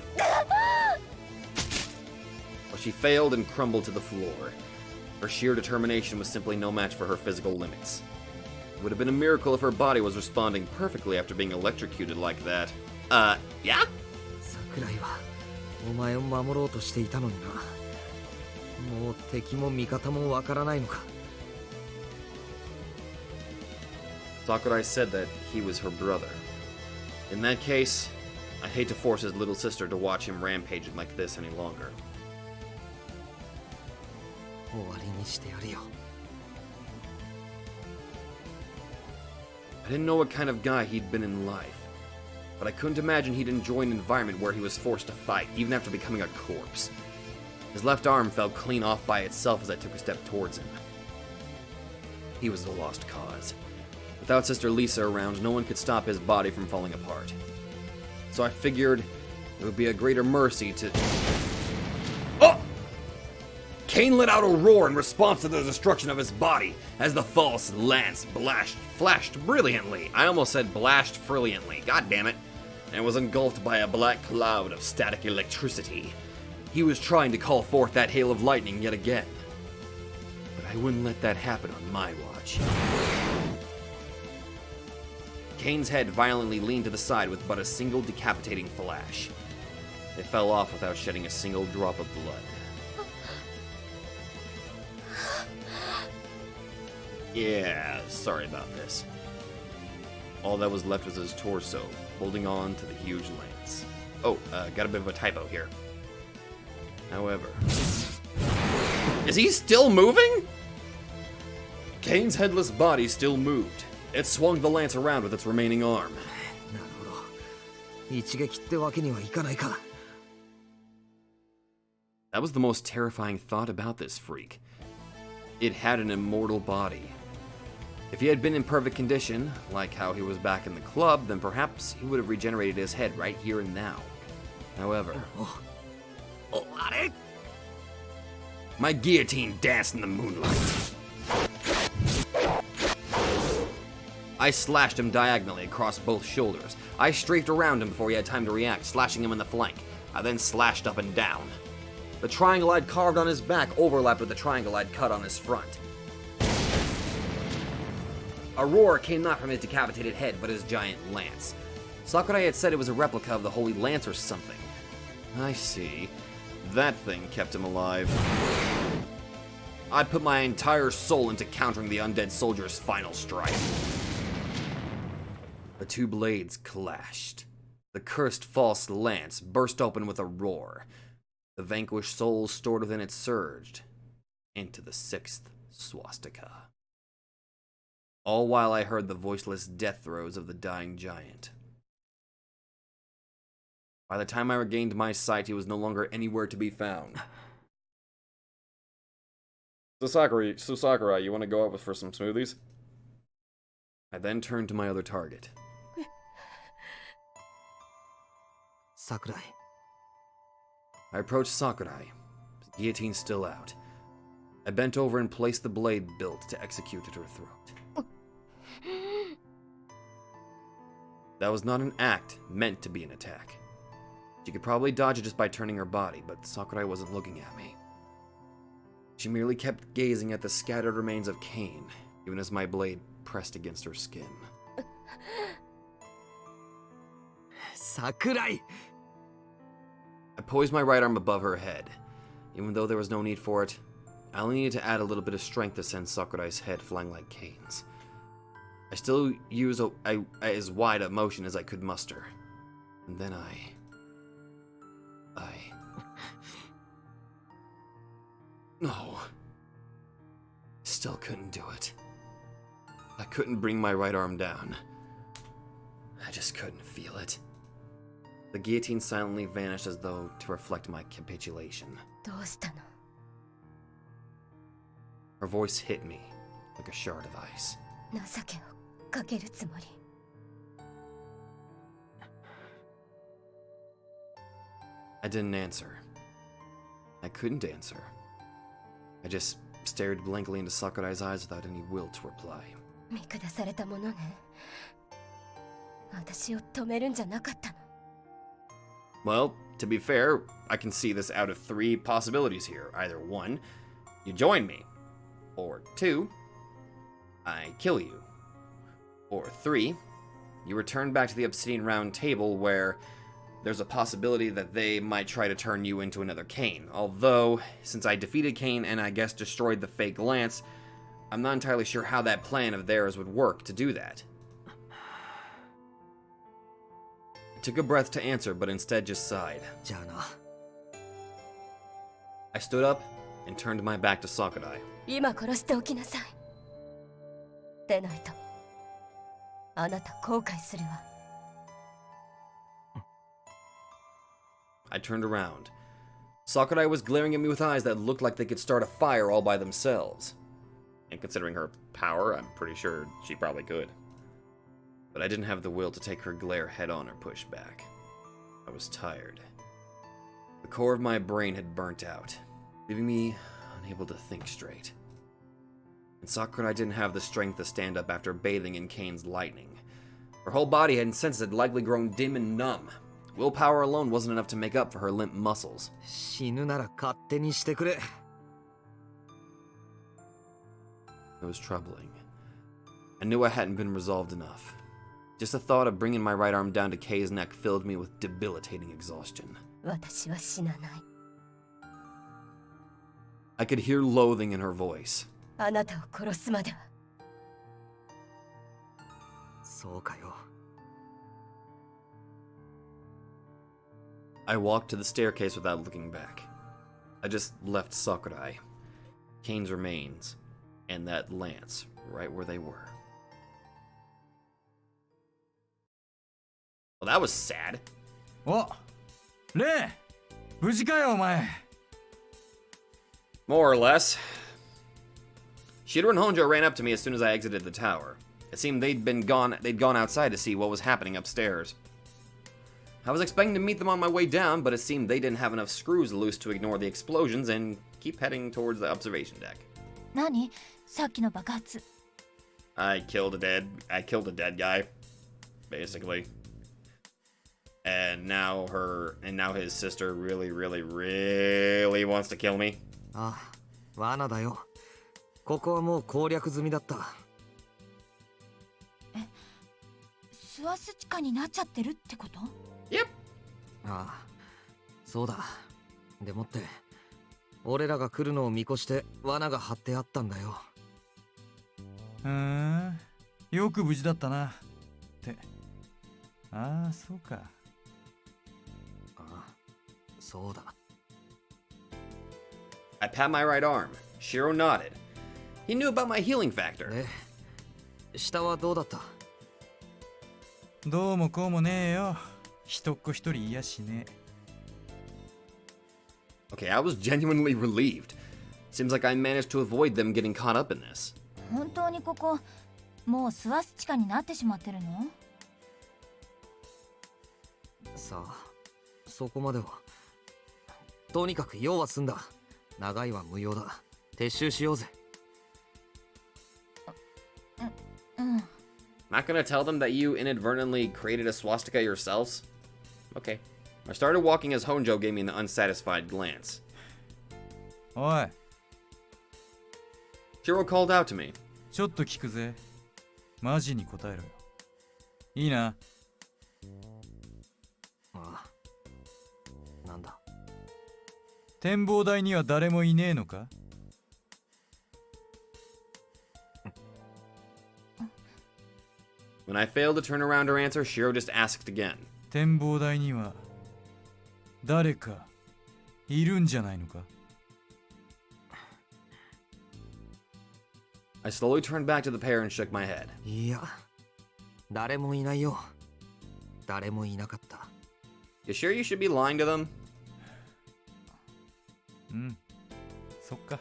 But she failed and crumbled to the floor. Her sheer determination was simply no match for her physical limits. It would have been a miracle if her body was responding perfectly after being electrocuted like that. Yeah? 桜井はお前を守ろうとしていたのにな。もう敵も味方もわからないのか。Sakurai said that he was her brother. In that case, I'd hate to force his little sister to watch him rampaging like this any longer. 終わりにしてやるよ。 I didn't know what kind of guy he'd been in life, but I couldn't imagine he'd enjoy an environment where he was forced to fight, even after becoming a corpse. His left arm fell clean off by itself as I took a step towards him. He was the lost cause. Without Sister Lisa around, no one could stop his body from falling apart. So I figured it would be a greater mercy to... Oh! Kane let out a roar in response to the destruction of his body as the false lance flashed brilliantly. I almost said blashed brilliantly. God damn it. And was engulfed by a black cloud of static electricity. He was trying to call forth that hail of lightning yet again. But I wouldn't let that happen on my watch. Kane's head violently leaned to the side with but a single decapitating flash. It fell off without shedding a single drop of blood. Yeah, sorry about this. All that was left was his torso, holding on to the huge lance. Oh, got a bit of a typo here. However... Is he still moving? Kane's headless body still moved. It swung the lance around with its remaining arm. なるほど。一撃ってわけにはいかないか。 That was the most terrifying thought about this freak. It had an immortal body. If he had been in perfect condition, like how he was back in the club, then perhaps he would have regenerated his head right here and now. However, my guillotine danced in the moonlight. I slashed him diagonally across both shoulders. I strafed around him before he had time to react, slashing him in the flank. I then slashed up and down. The triangle I'd carved on his back overlapped with the triangle I'd cut on his front. A roar came not from his decapitated head, but his giant lance. Sakurai had said it was a replica of the Holy Lance or something. I see. That thing kept him alive. I'd put my entire soul into countering the undead soldier's final strike. The two blades clashed. The cursed false lance burst open with a roar. The vanquished soul stored within it surged into the sixth swastika. All while I heard the voiceless death throes of the dying giant. By the time I regained my sight, he was no longer anywhere to be found. So Sakurai, you want to go out for some smoothies? I then turned to my other target. Sakurai. I approached Sakurai, his guillotine still out. I bent over and placed the blade built to execute at her throat. That was not an act meant to be an attack. She could probably dodge it just by turning her body, but Sakurai wasn't looking at me. She merely kept gazing at the scattered remains of Cain, even as my blade pressed against her skin. Sakurai! I poised my right arm above her head. Even though there was no need for it, I only needed to add a little bit of strength to send Sakurai's head flying like Cain's. I still used as wide a motion as I could muster. And then I No. Still couldn't do it. I couldn't bring my right arm down. I just couldn't feel it. The guillotine silently vanished as though to reflect my capitulation. どうしたの? Her voice hit me like a shard of ice. 情けをかけるつもり. I didn't answer. I couldn't answer. I just stared blankly into Sakurai's eyes without any will to reply. 見下されたものね。私を止めるんじゃなかったの。 Well, to be fair, I can see this out of three possibilities here. Either one, you join me. Or two, I kill you. Or three, you return back to the Obsidian Round Table where there's a possibility that they might try to turn you into another Cain. Although, since I defeated Cain and I guess destroyed the fake lance, I'm not entirely sure how that plan of theirs would work to do that. I took a breath to answer, but instead just sighed. じゃあな。 I stood up and turned my back to Sakurai. 今殺しておきなさい。でないと、あなた後悔するわ。 I turned around. Sakurai was glaring at me with eyes that looked like they could start a fire all by themselves. And considering her power, I'm pretty sure she probably could. But I didn't have the will to take her glare head on or push back. I was tired. The core of my brain had burnt out, leaving me unable to think straight. And Sakurai didn't have the strength to stand up after bathing in Cain's lightning. Her whole body and senses had likely grown dim and numb. Willpower alone wasn't enough to make up for her limp muscles. 死ぬなら勝手にしてくれ。 It was troubling. I knew I hadn't been resolved enough. Just the thought of bringing my right arm down to Kay's neck filled me with debilitating exhaustion. 私は死なない。 I could hear loathing in her voice. あなたを殺すまでは。そうかよ。 I walked to the staircase without looking back. I just left Sakurai, Cain's remains, and that lance right where they were. Well, that was sad. お、レイ、無事かよお前。 More or less. Shiro and Honjo ran up to me as soon as I exited the tower. It seemed they'd gone outside to see what was happening upstairs. I was expecting to meet them on my way down, but it seemed they didn't have enough screws loose to ignore the explosions and keep heading towards the observation deck. 何さっきの爆発 I killed a dead guy, basically. And now his sister really wants to kill me. ああ、罠だよ。ここはもう攻略済みだった。スワス地下になっちゃってるってこと Yep. ああ、そうだ。でもって、俺らが来るのを見越して罠が張ってあったんだよ。よく無事だったな。って。ああ、そうか。ああ、そうだ。I pat my right arm. Shiro nodded. He knew about my healing factor. で、下はどうだった？どうもこうもねえよ。一っ子一人いやしね。Okay, I was genuinely relieved. Seems like I managed to avoid them getting caught up in this. 本当にここもうスワス地下になってしまってるのさあ、そこまでは。とにかく用は済んだ。長いは無用だ。撤収しようぜ。Not gonna tell them that you inadvertently created a swastika yourselves? Okay. I started walking as Honjo gave me an unsatisfied glance. おい、Shiro called out to me. ちょっと聞くぜ。マジに答えろよ。いいな。ああ、なんだ。展望台には誰もいねえのか？ When I failed to turn around or answer, Shiro just asked again. 展望台には誰かいるんじゃないのか？ I slowly turned back to the pair and shook my head. いや、誰もいないよ。誰もいなかった。You sure you should be lying to them? うん、そっか。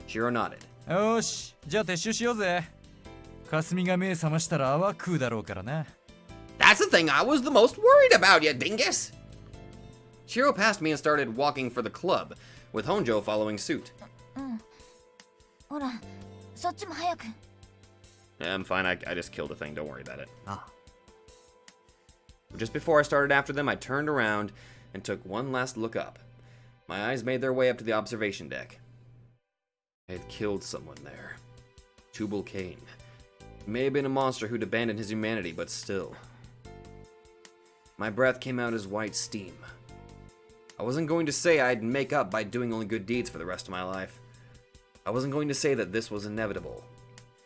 Shiro nodded. よーし、じゃあ撤収しようぜ。霞が目覚ましたら泡食うだろうからな。That's the thing I was the most worried about, you dingus! Shiro passed me and started walking for the club, with Honjo following suit. ほらそっちも早く Yeah, I'm fine, I just killed a thing, don't worry about it. あ、Just before I started after them, I turned around and took one last look up. My eyes made their way up to the observation deck. I had killed someone there. Tubal-cain. He may have been a monster who'd abandoned his humanity, but still. My breath came out as white steam. I wasn't going to say I'd make up by doing only good deeds for the rest of my life. I wasn't going to say that this was inevitable.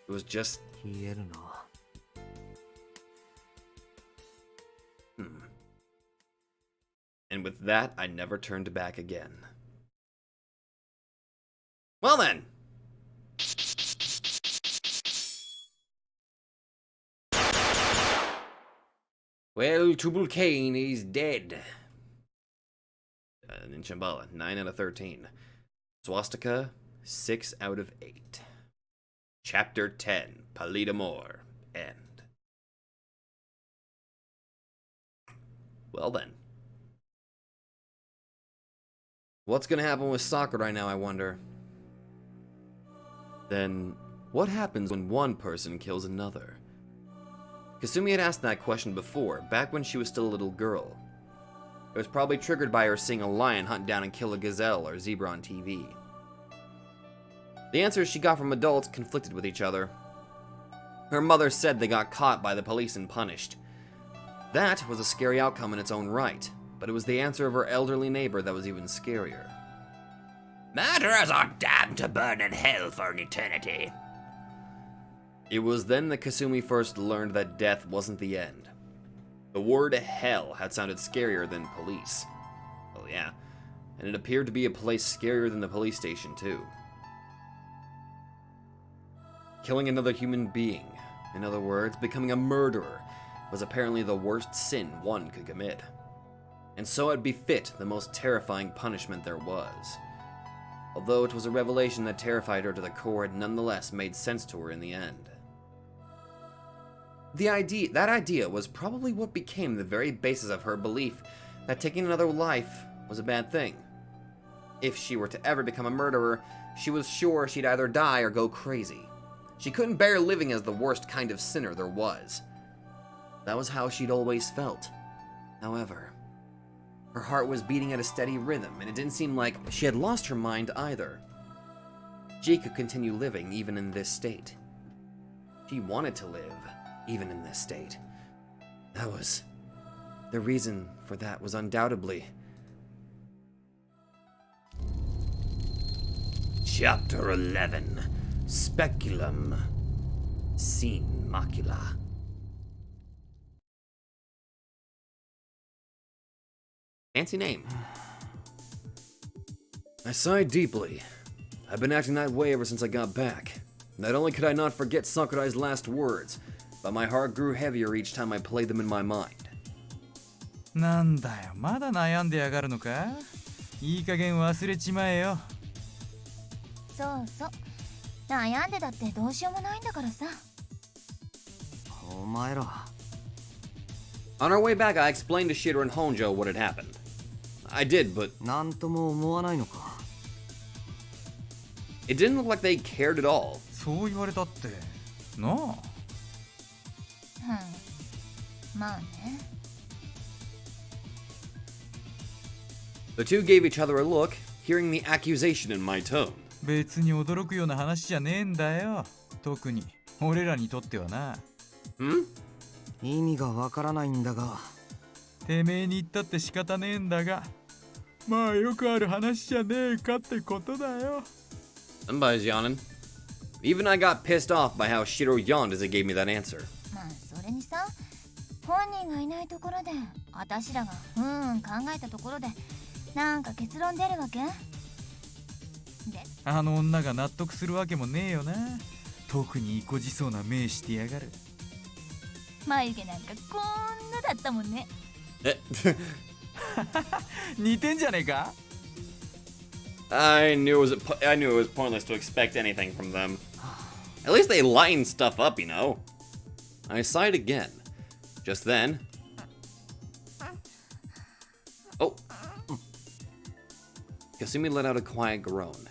It was just... 消えるな。And with that, I never turned back again. Well then! Well, tubal-cain is dead. In Shambhala, 9 out of 13. Swastika, 6 out of 8. Chapter 10, Palidamore, end. Well then. What's gonna happen with Sakurai now, I wonder? Then, what happens when one person kills another? Kasumi had asked that question before, back when she was still a little girl. It was probably triggered by her seeing a lion hunt down and kill a gazelle or zebra on TV. The answers she got from adults conflicted with each other. Her mother said they got caught by the police and punished. That was a scary outcome in its own right, but it was the answer of her elderly neighbor that was even scarier. Murderers are damned to burn in hell for an eternity. It was then that Kasumi first learned that death wasn't the end. The word hell had sounded scarier than police. Well, yeah, and it appeared to be a place scarier than the police station, too. Killing another human being, in other words, becoming a murderer, was apparently the worst sin one could commit. And so it befit the most terrifying punishment there was. Although it was a revelation that terrified her to the core, it nonetheless made sense to her in the end. That idea was probably what became the very basis of her belief that taking another life was a bad thing. If she were to ever become a murderer, she was sure she'd either die or go crazy. She couldn't bear living as the worst kind of sinner there was. That was how she'd always felt. However, her heart was beating at a steady rhythm, and it didn't seem like she had lost her mind either. She could continue living even in this state. She wanted to live even in this state. That was... The reason for that was undoubtedly... Chapter 11. Speculum. Sine Macula. Fancy name. I sighed deeply. I've been acting that way ever since I got back. Not only could I not forget Sakurai's last words, but my heart grew heavier each time I played them in my mind. なんだよ、まだ悩んでやがるのか？いい加減忘れちまえよ。そうそう。悩んでだってどうしようもないんだからさ。お前ら。On our way back, I explained to Shiro and Honjo what had happened. I did, but なんとも思わないのか。it didn't look like they cared at all. そう言われたって、なあ。まあね。The two gave each other a look, hearing the accusation in my tone. 別に驚くような話じゃねえんだよ。特に俺らにとってはな。意味がわからないんだが。てめえに言ったって仕方ねえんだが。まあよくある話じゃねえかってことだよ。Somebody's yawning. Even I got pissed off by how Shiro yawned as he gave me that answer. まあそれにさ、本人がいないところで、私らが考えたところで、なんか結論出るわけ？で、あの女が納得するわけもねえよな。特にいこじそうな目してやがる。眉毛なんかこんなだったもんね。似てんじゃねえか？ I knew it was pointless to expect anything from them. At least they lighten stuff up, you know. I sighed again. Just then... Oh. Kasumi let out a quiet groan.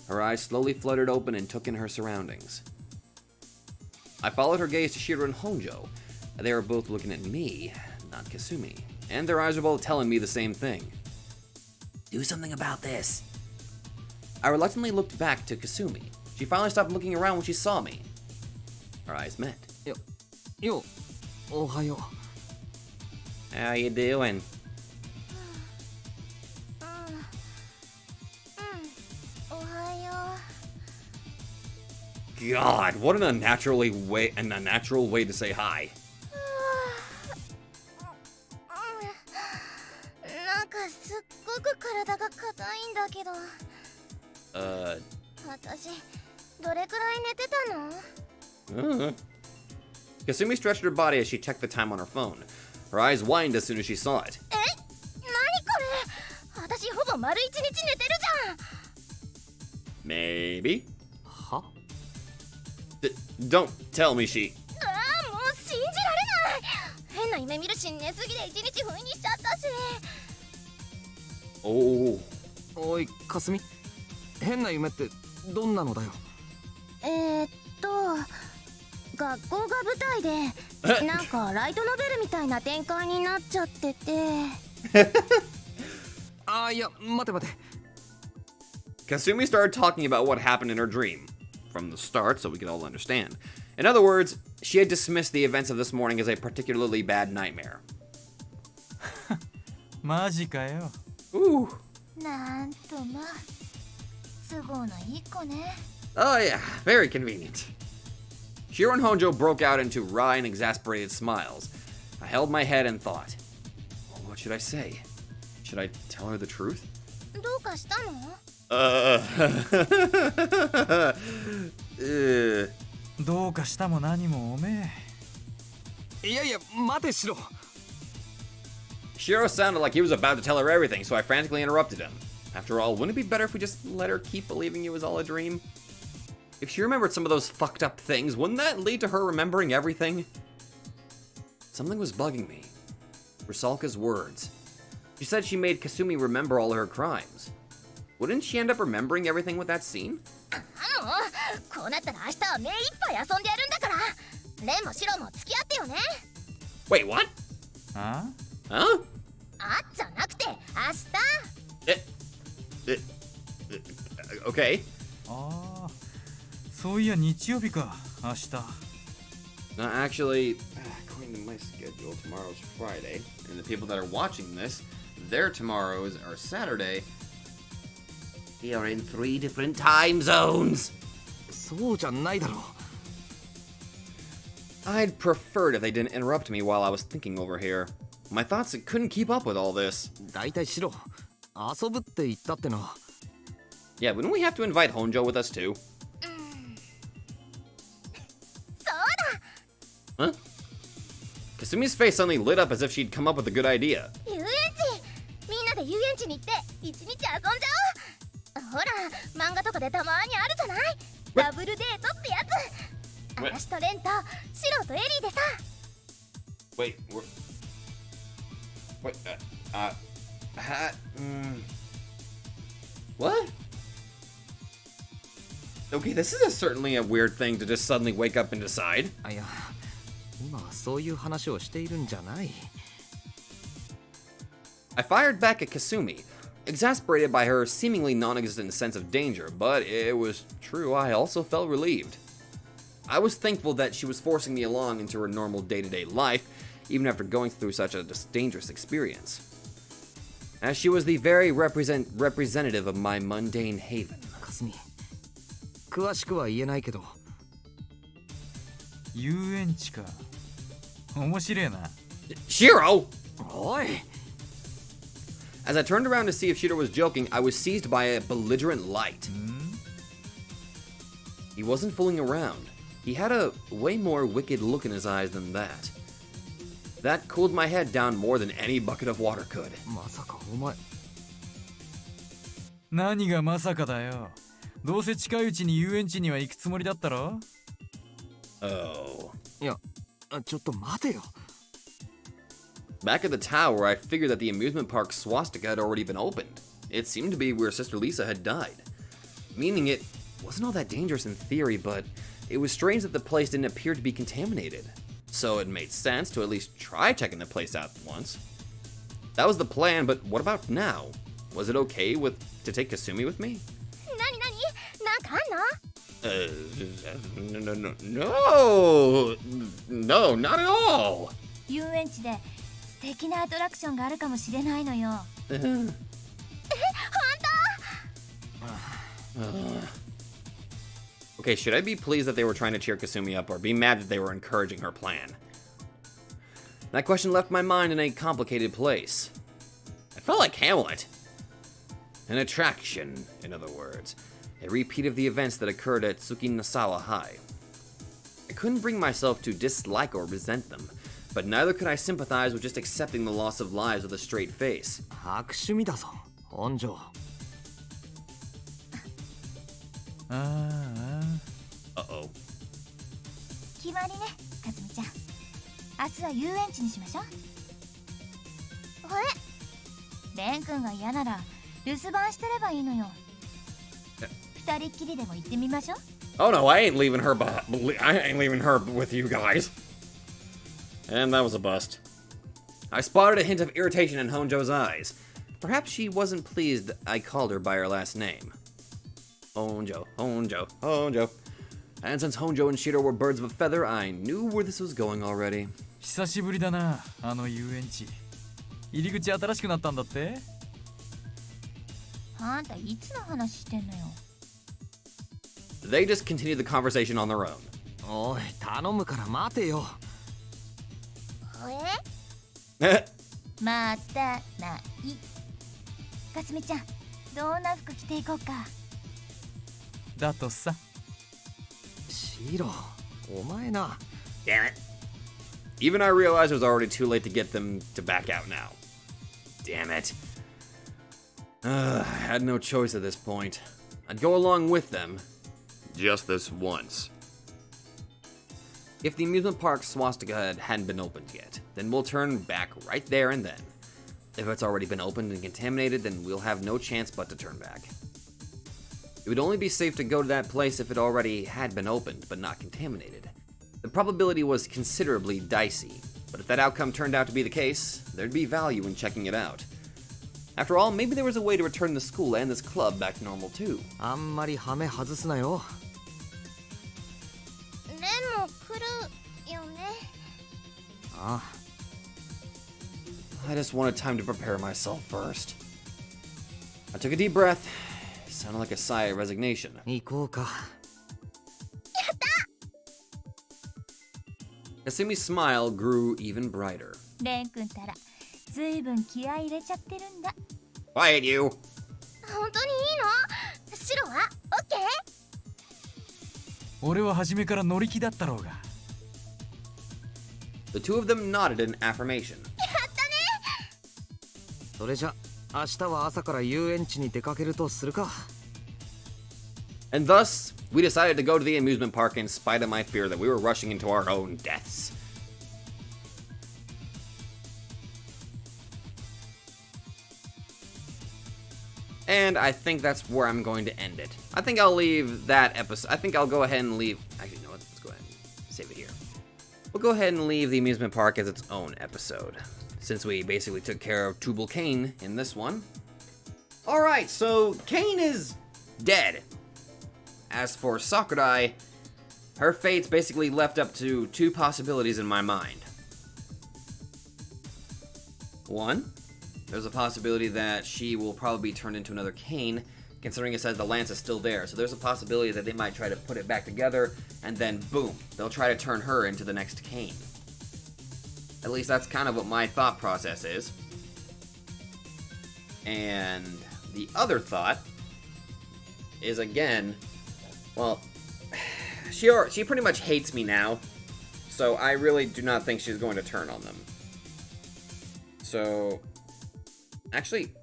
Her eyes slowly fluttered open and took in her surroundings. I followed her gaze to Shiro and Honjo. They were both looking at me, not Kasumi. And their eyes were both telling me the same thing. Do something about this. I reluctantly looked back to Kasumi. She finally stopped looking around when she saw me. Our eyes met. Yo, ohayo. How you doing? God, what an unnatural way to say hi. なんかすっごく体が硬いんだけど。私、どれくらい寝てたの？ Kasumi stretched her body as she checked the time on her phone. Her eyes widened as soon as she saw it. 何これ？私ほぼ丸一日寝てるじゃん。Maybe? は？ Don't tell me she... もう信じられない。変な夢見るし寝すぎで一日不意にしちゃったし。Oh. おい、かすみ。変な夢ってどんなのだよ。学校が舞台でなんかライトノベルみたいな展開になっちゃってて。いや、待て待て。 Kasumi started talking about what happened in her dream. From the start, so we could all understand. In other words, she had dismissed the events of this morning as a particularly bad nightmare. マジかよ。Ooh. なんとまあ、都合のいい子ね。 Oh yeah, very convenient. Shiro and Honjo broke out into wry and exasperated smiles. I held my head and thought, well, what should I say? Should I tell her the truth? どうかしたの？どうかしたも何もおめえ。いやいや、待てしろ。 Shiro sounded like he was about to tell her everything, so I frantically interrupted him. After all, wouldn't it be better if we just let her keep believing it was all a dream? If she remembered some of those fucked up things, wouldn't that lead to her remembering everything? Something was bugging me. Rusalka's words. She said she made Kasumi remember all of her crimes. Wouldn't she end up remembering everything with that scene? こうなったら明日は目いっぱい遊んでやるんだからレンもシロも付き合ってよね Wait, what? あ Huh? あじゃなくて明日 Okay. あ、そういや日曜日か、明日。Actually, according to my schedule, tomorrow's Friday, and the people that are watching this, their tomorrows are Saturday. We are in 3 different time zones. そうじゃないだろう。 I'd preferred if they didn't interrupt me while I was thinking over here. My thoughts couldn't keep up with all this. だいたいシロ、遊ぶって言ったってな。 Yeah, wouldn't we have to invite Honjo with us too? そうだ Huh? Kasumi's face suddenly lit up as if she'd come up with a good idea. 遊園地みんなで遊園地に行って一日遊んじゃおうほら漫画とかでたまにあるじゃないダブルデートってやつ私とレンとシロとエリーでさ Wait, wait, what? Okay, this is certainly a weird thing to just suddenly wake up and decide. いや、今はそういう話をしているんじゃない。 I fired back at Kasumi, exasperated by her seemingly non-existent sense of danger, but it was true I also felt relieved. I was thankful that she was forcing me along into her normal day-to-day life, even after going through such a dangerous experience. As she was the very representative of my mundane haven. かすみ、詳しくは言えないけど。遊園地か。面白いな。Shiro! おい As I turned around to see if Shiro was joking, I was seized by a belligerent light. He wasn't fooling around. He had a way more wicked look in his eyes than that. That cooled my head down more than any bucket of water could. まさかお前。何がまさかだよ。どうせ近いうちに遊園地には行くつもりだったろ。 Oh. いや、ちょっと待てよ。 Back at the tower, I figured that the amusement park swastika had already been opened. It seemed to be where Sister Lisa had died. Meaning it wasn't all that dangerous in theory, but it was strange that the place didn't appear to be contaminated. So it made sense to at least try checking the place out once. That was the plan, but what about now? Was it okay to take Kasumi with me? 何なんかあんの No, not at all. 遊園地で素敵なアトラクションがあるかもしれないのよ Okay, should I be pleased that they were trying to cheer Kasumi up or be mad that they were encouraging her plan? That question left my mind in a complicated place. I felt like Hamlet. An attraction, in other words. A repeat of the events that occurred at Tsukinasawa High. I couldn't bring myself to dislike or resent them, but neither could I sympathize with just accepting the loss of lives with a straight face. 悪趣味だぞ、本庄。Uh-oh. 決まりねかずみちゃん明日は遊園地にしましょうレン君が嫌なら留守番してればいいのよ二人っきりでも行ってみましょう Oh no, I ain't leaving her with you guys. And that was a bust. I spotted a hint of irritation in Honjo's eyes. Perhaps she wasn't pleased I called her by her last name. Honjo. And since Honjo and Shiro were birds of a feather, I knew where this was going already. 久しぶりだな、あの遊園地。入り口新しくなったんだって。あんたいつの話してんのよ They just continued the conversation on their own. おい、頼むから待てよ。またないかすみちゃんどんな服着ていこうかだとさ。シロ、お前な。 Damn it. Even I realized it was already too late to get them to back out now. Damn it. I had no choice at this point. I'd go along with them. Just this once. If the amusement park swastika hadn't been opened yet, then we'll turn back right there and then. If it's already been opened and contaminated, then we'll have no chance but to turn back. It would only be safe to go to that place if it already had been opened, but not contaminated. The probability was considerably dicey, but if that outcome turned out to be the case, there'd be value in checking it out. After all, maybe there was a way to return the school and this club back to normal too. あんまりハメ外すなよ。レンも来るよね。あ I just wanted time to prepare myself first. I took a deep breath. It sounded like a sigh of resignation. あ、行こうか。 Kasumi's smile grew even brighter. レン君たらずいぶん気合い入れちゃってるんだ。 Quiet, you! 本当にいいの？シロはオッケー？俺は初めから乗り気だったろうが。 The two of them nodded in affirmation. それじゃ明日は朝から遊園地に出かけるとするか。 And thus, we decided to go to the amusement park in spite of my fear that we were rushing into our own deaths. And I think that's where I'm going to end it. I think I'll leave that episode. I think I'll go ahead and leave. Actually, no, let's go ahead and save it here. We'll go ahead and leave the amusement park as its own episode, since we basically took care of tubal-cain in this one. Alright, so Cain is dead. As for Sakurai, her fate's basically left up to two possibilities in my mind. One, there's a possibility that she will probably be turned into another Cain, considering it says the lance is still there. So there's a possibility that they might try to put it back together, and then boom, they'll try to turn her into the next Cain. At least that's kind of what my thought process is. And the other thought is, again, well, she pretty much hates me now, so I really do not think she's going to turn on them. So, actually,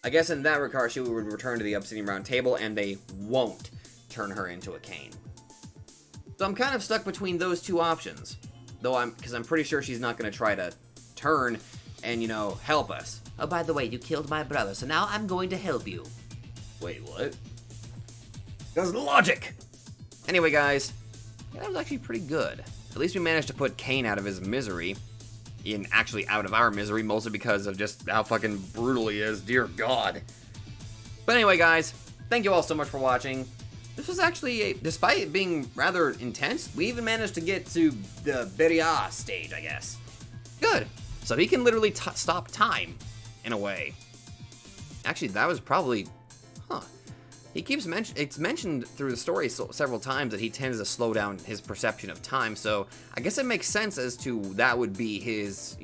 I guess in that regard, she would return to the Obsidian Round Table, and they won't turn her into a Cain. So I'm kind of stuck between those two options, because I'm pretty sure she's not going to try to turn and, help us. Oh, by the way, you killed my brother, so now I'm going to help you. Wait, what? That's logic! Anyway, guys, that was actually pretty good. At least we managed to put Cain out of his misery. Actually out of our misery, mostly because of just how fucking brutal he is, dear God. But anyway, guys, thank you all so much for watching. This was actually, despite it being rather intense, we even managed to get to the Beria stage, I guess. Good. So he can literally stop time, in a way. Actually, that was probably, He keeps it's mentioned through the story several times that he tends to slow down his perception of time, so I guess it makes sense as to that would be his,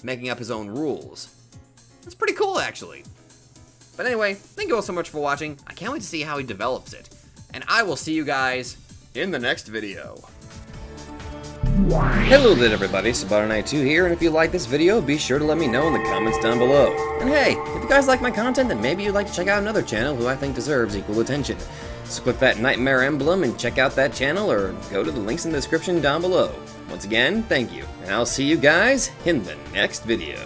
making up his own rules. That's pretty cool, actually. But anyway, thank you all so much for watching. I can't wait to see how he develops it. And I will see you guys in the next video. Hello there everybody, Sakurai2 here, and if you like this video, be sure to let me know in the comments down below. And hey, if you guys like my content, then maybe you'd like to check out another channel who I think deserves equal attention. So click that nightmare emblem and check out that channel, or go to the links in the description down below. Once again, thank you, and I'll see you guys in the next video.